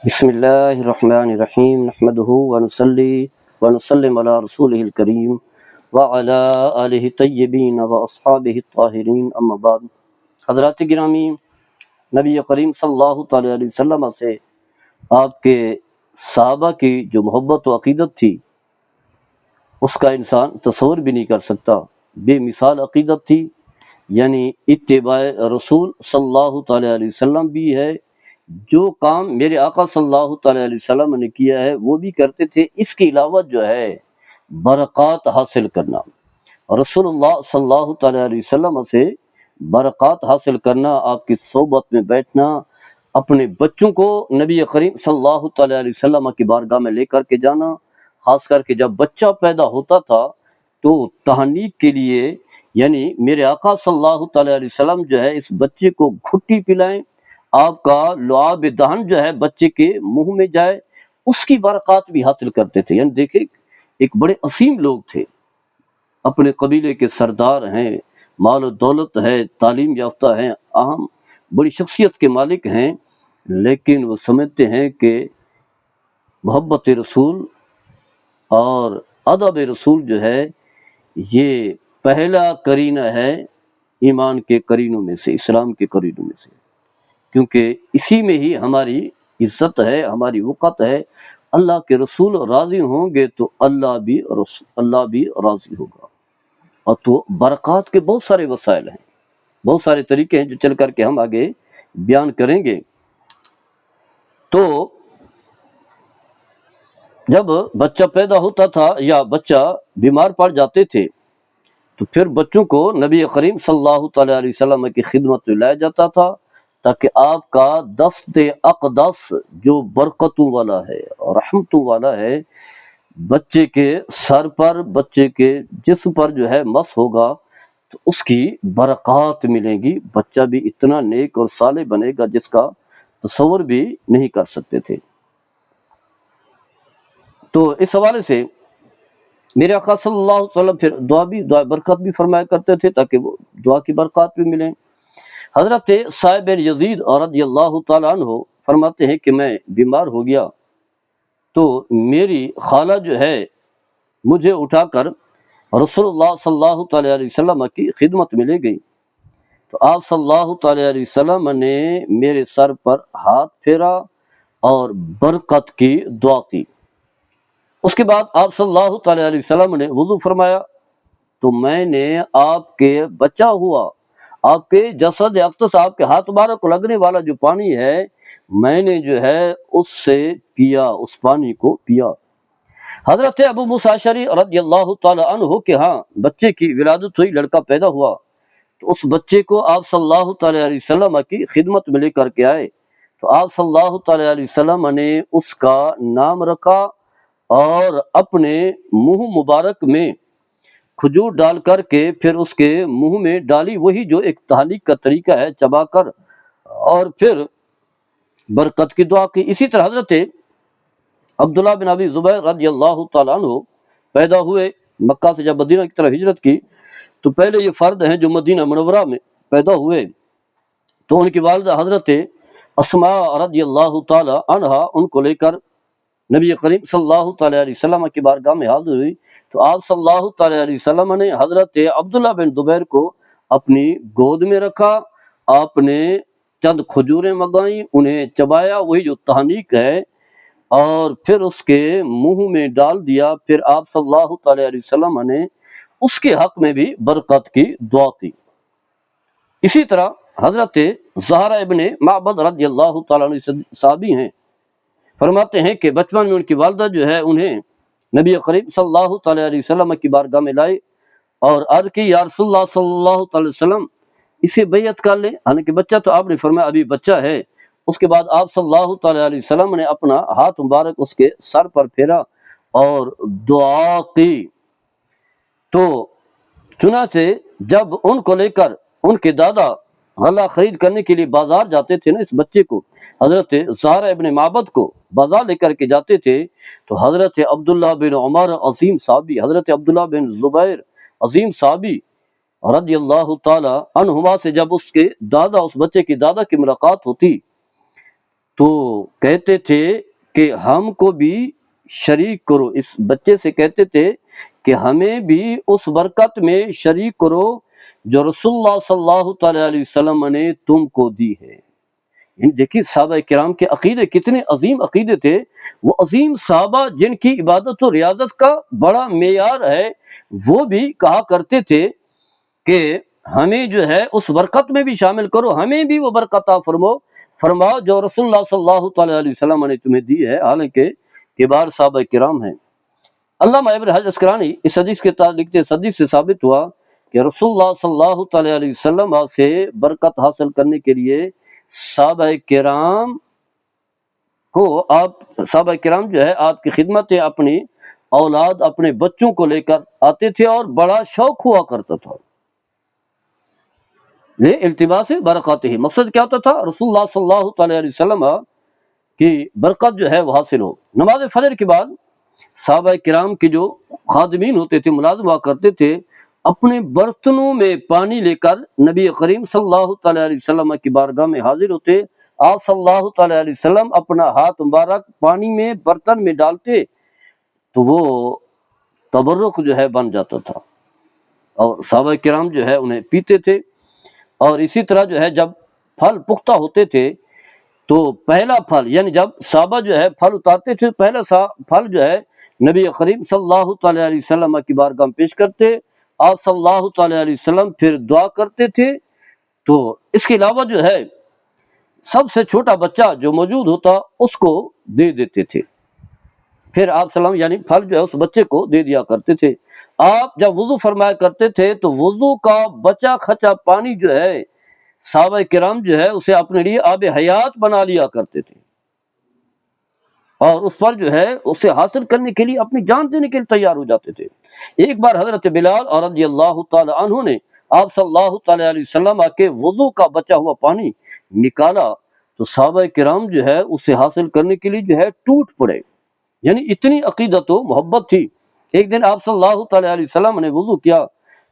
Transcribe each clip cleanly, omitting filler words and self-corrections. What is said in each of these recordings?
بسم اللہ الرحمن الرحیم نحمده ونصلی ونسلم علی رسولہ الکریم وعلی آلہ الطیبین واصحابہ الطاہرین اما بعد۔ حضرات گرامی، نبی کریم صلی اللہ تعالی علیہ وسلم سے آپ کے صحابہ کی جو محبت و عقیدت تھی اس کا انسان تصور بھی نہیں کر سکتا۔ بے مثال عقیدت تھی، یعنی اتباع رسول صلی اللہ تعالی علیہ وسلم بھی ہے، جو کام میرے آقا صلی اللہ تعالی علیہ وسلم نے کیا ہے وہ بھی کرتے تھے۔ اس کے علاوہ جو ہے برکات حاصل کرنا، رسول اللہ صلی اللہ تعالی علیہ وسلم سے برکات حاصل کرنا، آپ کی صحبت میں بیٹھنا، اپنے بچوں کو نبی کریم صلی اللہ تعالی علیہ وسلم کی بارگاہ میں لے کر کے جانا۔ خاص کر کے جب بچہ پیدا ہوتا تھا تو تہنیک کے لیے، یعنی میرے آقا صلی اللہ تعالی علیہ وسلم جو ہے اس بچے کو گھٹی پلائیں، آپ کا لعاب دہن جو ہے بچے کے منہ میں جائے، اس کی برکات بھی حاصل کرتے تھے۔ یعنی دیکھیں، ایک بڑے عظیم لوگ تھے، اپنے قبیلے کے سردار ہیں، مال و دولت ہے، تعلیم یافتہ ہیں، اہم بڑی شخصیت کے مالک ہیں، لیکن وہ سمجھتے ہیں کہ محبت رسول اور ادب رسول جو ہے یہ پہلا قرینہ ہے ایمان کے قرینوں میں سے، اسلام کے قرینوں میں سے، کیونکہ اسی میں ہی ہماری عزت ہے، ہماری وقت ہے۔ اللہ کے رسول راضی ہوں گے تو اللہ بھی راضی ہوگا۔ اور تو برکات کے بہت سارے وسائل ہیں، بہت سارے طریقے ہیں جو چل کر کے ہم آگے بیان کریں گے۔ تو جب بچہ پیدا ہوتا تھا یا بچہ بیمار پڑ جاتے تھے تو پھر بچوں کو نبی کریم صلی اللہ تعالی علیہ وسلم کی خدمت میں لایا جاتا تھا، تاکہ آپ کا دست اقدس جو برکتوں والا ہے اور رحمتوں والا ہے بچے کے سر پر، بچے کے جسم پر جو ہے مس ہوگا تو اس کی برکات ملیں گی، بچہ بھی اتنا نیک اور صالح بنے گا جس کا تصور بھی نہیں کر سکتے تھے۔ تو اس حوالے سے میرے آقا صلی اللہ علیہ وسلم پھر دعا برکت بھی فرمایا کرتے تھے تاکہ وہ دعا کی برکات بھی ملیں۔ حضرت صاحب یزید رضی اللہ تعالیٰ عنہ فرماتے ہیں کہ میں بیمار ہو گیا تو میری خالہ جو ہے مجھے اٹھا کر رسول اللہ صلی اللہ تعالیٰ علیہ وسلم کی خدمت میں لے گئی، تو آپ صلی اللہ تعالیٰ علیہ وسلم نے میرے سر پر ہاتھ پھیرا اور برکت کی دعا کی۔ اس کے بعد آپ صلی اللہ تعالیٰ علیہ وسلم نے وضو فرمایا تو میں نے آپ کے بچہ ہوا، آپ کے جسد اقدس، آپ کے ہاتھ مبارک کو لگنے والا جو پانی ہے میں نے جو ہے اس سے پیا، اس پانی کو پیا۔ حضرت ابو موسیٰ اشعری رضی اللہ تعالی عنہ کے ہاں بچے کی ولادت ہوئی، لڑکا پیدا ہوا، تو اس بچے کو آپ صلی اللہ تعالی علیہ وسلم کی خدمت میں لے کر کے آئے، تو آپ صلی اللہ تعالی علیہ وسلم نے اس کا نام رکھا اور اپنے منہ مبارک میں کھجور ڈال کر کے پھر اس کے منہ میں ڈالی، وہی جو ایک تحلیق کا طریقہ ہے، چبا کر، اور پھر برکت کی دعا کی۔ اسی طرح حضرت عبداللہ بن ابی زبیر رضی اللہ تعالیٰ عنہ پیدا ہوئے، مکہ سے جب مدینہ کی طرف ہجرت کی تو پہلے یہ فرد ہیں جو مدینہ منورہ میں پیدا ہوئے، تو ان کی والدہ حضرت اسماء رضی اللہ تعالیٰ عنہا ان کو لے کر نبی کریم صلی اللہ تعالیٰ علیہ وسلم کی بارگاہ میں حاضر ہوئی، تو آپ صلی اللہ تعالیٰ علیہ وسلم نے حضرت عبداللہ بن زبیر کو اپنی گود میں رکھا، آپ نے چند کھجوریں منگائیں، انہیں چبایا، وہی جو تحنیک ہے، اور پھر اس کے منہ میں ڈال دیا، پھر آپ صلی اللہ تعالیٰ علیہ وسلم نے اس کے حق میں بھی برکت کی دعا کی۔ اسی طرح حضرت زہرہ ابن معبد رضی اللہ تعالیٰ عنہ صحابی ہیں، فرماتے ہیں کہ بچپن میں ان کی والدہ جو ہے انہیں نبی کریم صلی اللہ تعالیٰ علیہ وسلم کی بارگاہ میں لائے اور عرض کی، یا رسول اللہ صلی اللہ تعالی وسلم اسے بیعت کر لیں، حالانکہ بچہ تو آپ نے فرمایا ابھی بچہ ہے۔ اس کے بعد آپ صلی اللہ تعالیٰ علیہ وسلم نے اپنا ہاتھ مبارک اس کے سر پر پھیرا اور دعا کی۔ تو چنانچہ جب ان کو لے کر ان کے دادا غلہ خرید کرنے کے لیے بازار جاتے تھے نا، اس بچے کو حضرت زہرہ ابن معبد کو بازار لے کر کے جاتے تھے، تو حضرت عبداللہ بن عمر عظیم صحابی، حضرت عبداللہ بن زبیر عظیم صحابی رضی اللہ تعالی عنہما سے جب اس کے دادا، اس بچے کی دادا کی ملاقات ہوتی تو کہتے تھے کہ ہم کو بھی شریک کرو، اس بچے سے کہتے تھے کہ ہمیں بھی اس برکت میں شریک کرو جو رسول اللہ صلی اللہ تعالی علیہ وسلم نے تم کو دی ہے۔ دیکھیے صحابہ کرام کے عقیدے کتنے عظیم عقیدے تھے، وہ عظیم صحابہ جن کی عبادت و ریاضت کا بڑا معیار ہے، وہ بھی کہا کرتے تھے کہ ہمیں جو ہے اس برکت میں بھی شامل کرو، ہمیں بھی وہ برکت عطا فرماؤ جو رسول اللہ صلی اللہ تعالی علیہ وسلم نے تمہیں دی ہے، حالانکہ کبار صحابہ کرام ہیں۔ علامہ ابن حجر اسقلانی اس حدیث کے تحت لکھتے ہیں، اس حدیث سے ثابت ہوا کہ رسول اللہ صلی اللہ تعالی علیہ وسلم سے برکت حاصل کرنے کے لیے صحابہ کرام صحابہ کرام جو ہے آپ کی خدمت اپنی اولاد، اپنے بچوں کو لے کر آتے تھے اور بڑا شوق ہوا کرتا تھا یہ التباس برکات ہی۔ مقصد کیا ہوتا تھا؟ رسول اللہ صلی اللہ تعالی علیہ وسلم کی برکت جو ہے وہ حاصل ہو۔ نماز فجر کے بعد صحابہ کرام کے جو خادمین ہوتے تھے، ملازم ہوا کرتے تھے، اپنے برتنوں میں پانی لے کر نبی کریم صلی اللہ تعالی علیہ وسلم کی بارگاہ میں حاضر ہوتے۔ آپ صلی اللہ تعالی علیہ وسلم اپنا ہاتھ مبارک پانی میں برتن میں ڈالتے تو وہ تبرک جو ہے بن جاتا تھا، اور صحابہ کرام جو ہے انہیں پیتے تھے۔ اور اسی طرح جو ہے جب پھل پختہ ہوتے تھے تو پہلا پھل، یعنی جب صحابہ جو ہے پھل اتارتے تھے، پہلا پھل جو ہے نبی کریم صلی اللہ تعالی علیہ وسلم کی بارگاہ میں پیش کرتے۔ آپ صلی اللہ تعالی علیہ وسلم پھر دعا کرتے تھے۔ تو اس کے علاوہ جو ہے سب سے چھوٹا بچہ جو موجود ہوتا اس کو دے دیتے تھے، پھر آپ سلام یعنی پھل جو ہے اس بچے کو دے دیا کرتے تھے۔ آپ جب وضو فرمایا کرتے تھے تو وضو کا بچا کھچا پانی جو ہے صحابہ کرام جو ہے اسے اپنے لیے آب حیات بنا لیا کرتے تھے، اور اس پر جو ہے اسے حاصل کرنے کے لیے اپنی جان دینے کے لیے تیار ہو جاتے تھے۔ ایک بار حضرت بلال اور رضی اللہ تعالی عنہ نے آپ صلی اللہ تعالی علیہ وسلم کے وضو کا بچا ہوا پانی نکالا تو صحابہ کرام جو ہے اسے حاصل کرنے کے لیے جو ہے ٹوٹ پڑے، یعنی اتنی عقیدت و محبت تھی۔ ایک دن آپ صلی اللہ تعالی علیہ وسلم نے وضو کیا،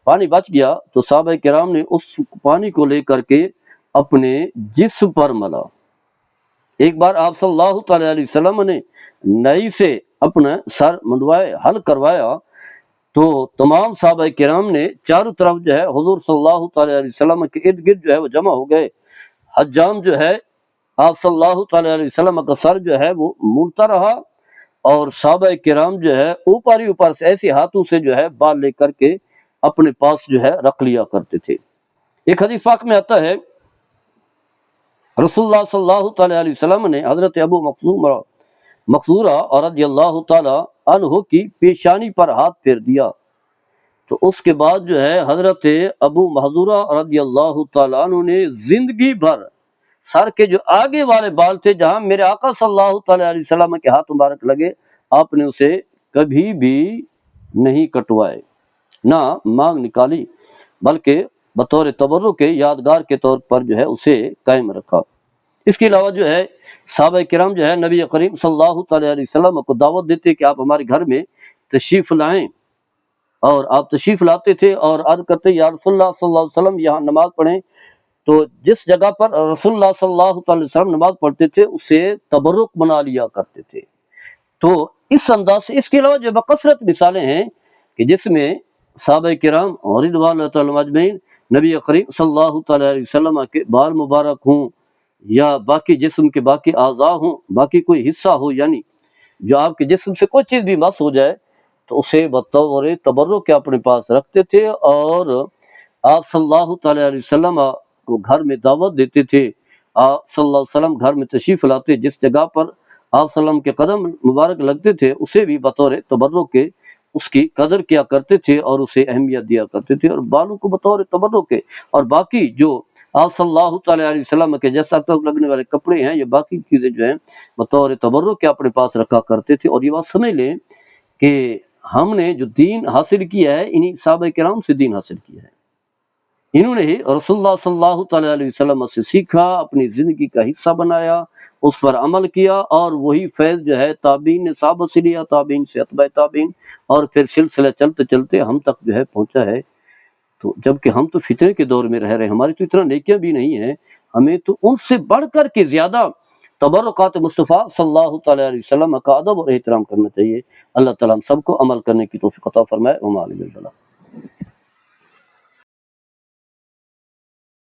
پانی بچ گیا تو صحابہ کرام نے اس پانی کو لے کر کے اپنے جسم پر ملا۔ ایک بار آپ صلی اللہ تعالی علیہ وسلم نے نئی سے اپنا سر منڈوائے، حل کروایا تو تمام صحابہ کرام نے چاروں طرف جو ہے حضور صلی اللہ تعالی علیہ وسلم کے ارد گرد جو ہے وہ جمع ہو گئے۔ حجام جو ہے آپ صلی اللہ تعالی علیہ وسلم کا سر جو ہے وہ مڑتا رہا، اور صحابہ کرام جو ہے اوپر ہی اوپر سے ایسے ہاتھوں سے جو ہے بال لے کر کے اپنے پاس جو ہے رکھ لیا کرتے تھے۔ ایک حدیث پاک میں آتا ہے رسول اللہ صلی اللہ تعالی علیہ وسلم نے حضرت ابو مقصورہ اور رضی اللہ تعالی عنہ کی پیشانی پر ہاتھ پھیر دیا تو اس کے بعد جو ہے حضرت ابو محذورہ رضی اللہ تعالی عنہ نے زندگی بھر سر کے جو آگے والے بال تھے جہاں میرے آقا صلی اللہ تعالی علیہ وسلم کے ہاتھ مبارک لگے، آپ نے اسے کبھی بھی نہیں کٹوائے، نہ مانگ نکالی، بلکہ بطور تبرک کے یادگار کے طور پر جو ہے اسے قائم رکھا۔ اس کے علاوہ جو ہے صحابہ کرام جو ہے نبی کریم صلی اللہ تعالی علیہ وسلم کو دعوت دیتے کہ آپ ہمارے گھر میں تشریف لائیں، اور آپ تشریف لاتے تھے اور عرض کرتے یا رسول اللہ صلی اللہ علیہ وسلم یہاں نماز پڑھیں، تو جس جگہ پر رسول اللہ صلی اللہ تعالی وسلم نماز پڑھتے تھے اسے تبرک بنا لیا کرتے تھے۔ تو اس انداز سے اس کے علاوہ جو بکثرت مثالیں ہیں کہ جس میں صحابہ کرام رضوان اللہ تعالی اجمعین نبی کریم صلی اللہ تعالی علیہ وسلم کے بال مبارک ہوں یا باقی جسم کے باقی اعضاء ہوں، باقی کوئی حصہ ہو، یعنی جو آپ کے جسم سے کوئی چیز بھی مس ہو جائے تو اسے بطور تبرک کے اپنے پاس رکھتے تھے، اور آپ صلی اللہ تعالی علیہ وسلم کو گھر میں دعوت دیتے تھے۔ آپ صلی اللہ علیہ وسلم گھر میں تشریف لاتے، جس جگہ پر آپ صلی اللہ علیہ وسلم کے قدم مبارک لگتے تھے اسے بھی بطور تبرک کے اس کی قدر کیا کرتے تھے اور اسے اہمیت دیا کرتے تھے، اور بالوں کو بطور تبرک کے، اور باقی جو آپ صلی اللہ تعالی علیہ وسلم کے جیسا تک لگنے والے کپڑے ہیں یا باقی چیزیں جو ہیں بطور تبرک کے اپنے پاس رکھا کرتے تھے۔ اور یہ بات سمجھ لیں کہ ہم نے جو دین حاصل کیا ہے انہی صحابہ کرام سے دین حاصل کیا ہے، انہوں نے رسول اللہ صلی اللہ تعالی علیہ وسلم سے سیکھا، اپنی زندگی کا حصہ بنایا، اس پر عمل کیا، اور وہی فیض جو ہے تابعین نے صحابہ سے لیا، تابعین سے اتباع تابعین، اور پھر سلسلہ چلتے چلتے ہم تک جو ہے پہنچا ہے۔ تو جبکہ ہم تو فتنے کے دور میں رہ رہے ہیں، ہماری تو اتنا نیکیاں بھی نہیں ہیں، ہمیں تو ان سے بڑھ کر کے زیادہ تبرکات مصطفیٰ صلی اللہ تعالیٰ علیہ وسلم کا ادب اور احترام کرنا چاہیے۔ اللہ تعالیٰ ہم سب کو عمل کرنے کی توفیق عطا فرمائے۔ وما علینا البلاغ۔